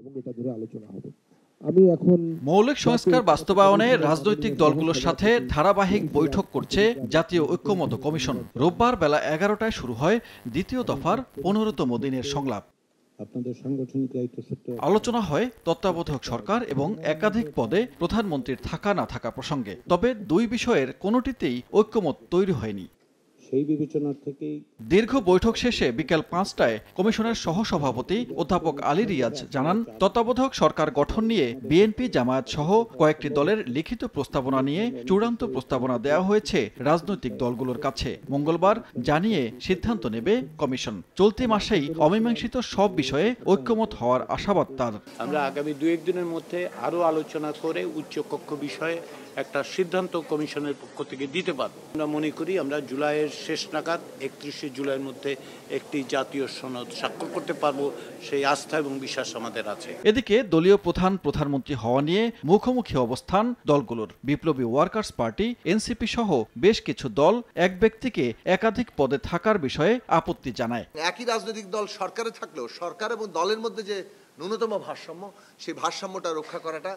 এবং এটা ধরে আলোচনা হবে। আমি এখন মৌলিক সংস্কার বাস্তবায়নে রাজনৈতিক দলগুলোর সাথে ধারাবাহিক বৈঠক করছে জাতীয় ঐক্যমত্য কমিশন। রোববার বেলা 11টায় শুরু হয় দ্বিতীয় দফার 15তম দিনের সংলাপ। আপনাদের সাংগঠনিক দায়িত্ব আলোচনা হয় তত্ত্বাবধায়ক সরকার এবং একাধিক পদে প্রধানমন্ত্রীর থাকা না থাকা প্রসঙ্গে। তবে দুই বিষয়ের কোনোটিতেই ঐক্যমত তৈরি হয়নি। সেই বিবেচনার থেকেই দীর্ঘ বৈঠক শেষে বিকেল 5টায় কমিশনের সহসভাপতি অধ্যাপক আলী রিয়াজ জানান, তত্ত্বাবধায়ক সরকার গঠন নিয়ে বিএনপি, জামায়াত সহ কয়েকটি দলের লিখিত প্রস্তাবনা নিয়ে চূড়ান্ত প্রস্তাবনা দেওয়া হয়েছে রাজনৈতিক দলগুলোর কাছে। মঙ্গলবার জানিয়ে সিদ্ধান্ত নেবে কমিশন। চলতি মাসেই অমীমাংসিত সব বিষয়ে ঐক্যমত হওয়ার আশাবাদ তার। আমরা আগামী 2-1 দিনের মধ্যে আরো আলোচনা করে উচ্চকক্ষ বিষয়ে একটা সিদ্ধান্ত কমিশনের পক্ষ থেকে দিতে পারব। আমরা মনে করি আমরা জুলাইয়ের শেষ নাগাদ 31শে জুলাইয়ের মধ্যে একটি জাতীয় সনদ স্বাক্ষর করতে পারব, সেই আস্থা এবং বিশ্বাস আমাদের আছে। এদিকে দলীয় প্রধানমন্ত্রী হওয়া নিয়ে মুখোমুখি অবস্থান দলগুলোর। বিপ্লবী ওয়ার্কার্স পার্টি, এনসিপি সহ বেশ কিছু দল এক ব্যক্তিকে একাধিক পদে থাকার বিষয়ে আপত্তি জানায়। একই রাজনৈতিক দল সরকারে থাকলেও সরকার এবং দলের মধ্যে যে ন্যূনতম ভারসাম্য, সেই ভারসাম্যটা রক্ষা করাটা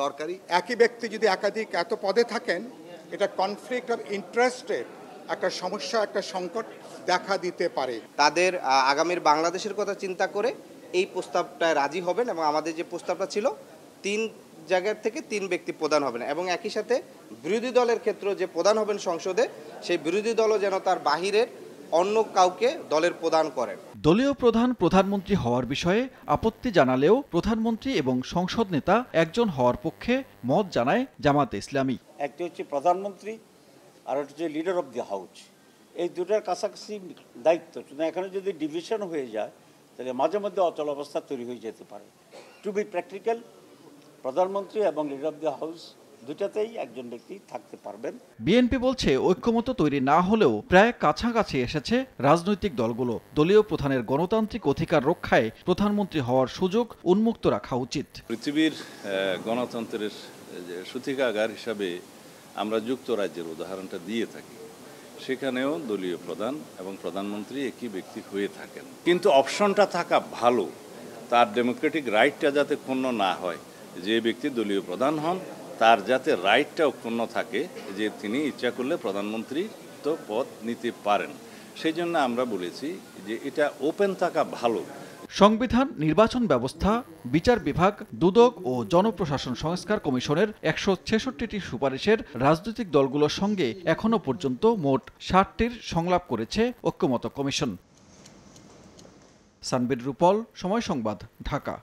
দরকারি। একই ব্যক্তি যদি একাধিক এত পদে থাকেন, এটা কনফ্লিক্ট অফ ইন্টারেস্টের একটা সমস্যা, একটা সংকট দেখা দিতে পারে। তাদের আগামীর বাংলাদেশের কথা চিন্তা করে এই প্রস্তাবটায় রাজি হবেন এবং আমাদের যে প্রস্তাবটা ছিল 3 জায়গার থেকে 3 ব্যক্তি প্রধান হবেন এবং একই সাথে বিরোধী দলের ক্ষেত্রে যে প্রধান হবেন সংসদে, সেই বিরোধী দলও যেন তার বাহিরের অন্য কাউকে দলের প্রধান করেন। দলীয় প্রধানমন্ত্রী হওয়ার বিষয়ে আপত্তি জানালেও প্রধানমন্ত্রী এবং সংসদ নেতা একজন হওয়ার পক্ষে মত জানায় জামায়াতে ইসলামী। একটি হচ্ছে প্রধানমন্ত্রী আর একটা হচ্ছে লিডার অফ দি হাউস। এই দুটার কাছাকাছি দায়িত্ব। এখানে যদি ডিভিশন হয়ে যায় তাহলে মাঝে মধ্যে অচল অবস্থা তৈরি হয়ে যেতে পারে। টু বি প্র্যাকটিক্যাল, প্রধানমন্ত্রী এবং লিডার অফ দি হাউস দুটাতেই একজন ব্যক্তি থাকতে পারবেন। বিএনপি বলছে ঐক্যমত তৈরি না হলেও প্রায় কাছাকাছি এসেছে রাজনৈতিক দলগুলো। দলীয় প্রধানের গণতান্ত্রিক অধিকার রক্ষায় প্রধানমন্ত্রী হওয়ার সুযোগ উন্মুক্ত রাখা উচিত। পৃথিবীর গণতন্ত্রের সূতিকাগার হিসাবে আমরা যুক্তরাজ্যের উদাহরণটা দিয়ে থাকি। সেখানেও দলীয় প্রধান এবং প্রধানমন্ত্রী একই ব্যক্তি হয়ে থাকেন, কিন্তু অপশনটা থাকা ভালো, তার ডেমোক্রেটিক রাইটটা যাতে ক্ষুণ্ণ না হয়। যে ব্যক্তি দলীয় প্রধান হন তার যাতে রাইটটাও ক্ষুণ্ণ থাকে যে তিনি ইচ্ছা করলে প্রধানমন্ত্রী তো পদ নিতে পারেন। সেই জন্য আমরা বলেছি যে এটা ওপেন থাকা ভালো। সংবিধান, নির্বাচন ব্যবস্থা, বিচার বিভাগ, দুদক ও জনপ্রশাসন সংস্কার কমিশনের 166টি সুপারিশের রাজনৈতিক দলগুলোর সঙ্গে এখনো পর্যন্ত মোট 60টির সংলাপ করেছে ঐক্যমত্য কমিশন। সানবির রূপল, সময় সংবাদ, ঢাকা।